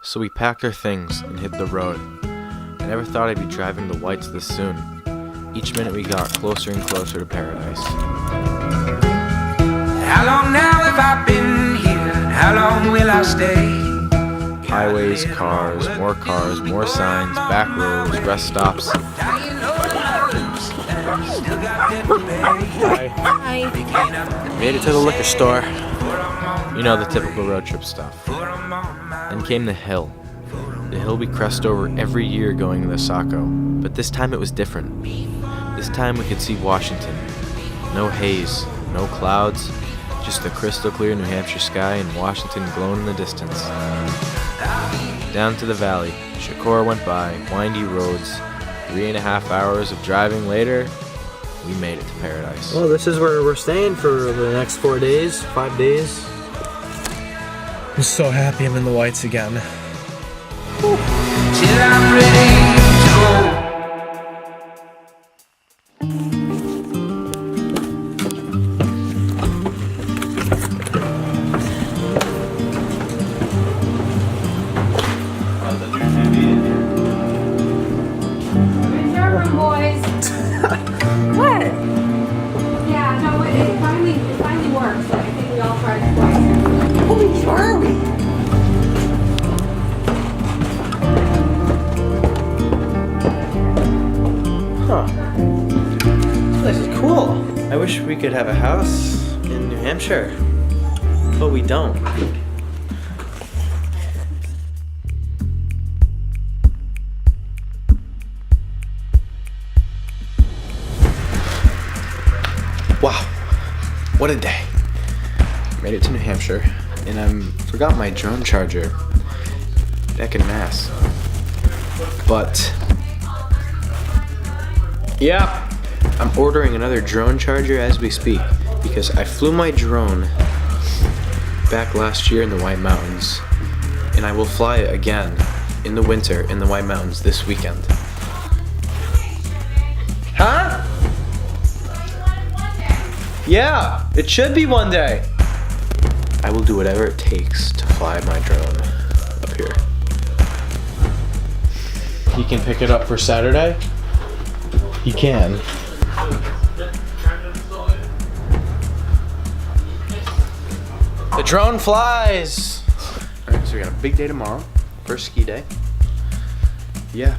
So we packed our things and hit the road. I never thought I'd be driving the whites this soon. Each minute we got closer and closer to paradise. How long now have I been here? How long will I stay? Highways, cars, more signs, back roads, rest stops. Hi. Made it to the liquor store. You know, the typical road trip stuff. Then came the hill. The hill we crest over every year going to the Saco. But this time it was different. This time we could see Washington. No haze, no clouds, just the crystal clear New Hampshire sky and Washington glowing in the distance. Down to the valley, Shakora went by, windy roads. 3.5 hours of driving later, we made it to paradise. Well, this is where we're staying for the next 4 days, 5 days. I'm so happy I'm in the whites again. Till I'm ready to go. What? Yeah, no, it finally works. I think we all tried it twice. Holy Charlie! Huh. This is cool. I wish we could have a house in New Hampshire, but we don't. Wow, what a day. Made it to New Hampshire, and I forgot my drone charger back in Mass. But, yeah, I'm ordering another drone charger as we speak, because I flew my drone back last year in the White Mountains, and I will fly it again in the winter in the White Mountains this weekend. Huh? Yeah, it should be one day. I will do whatever it takes to fly my drone up here. He can pick it up for Saturday? He can. The drone flies! Alright, so we got a big day tomorrow. First ski day. Yeah.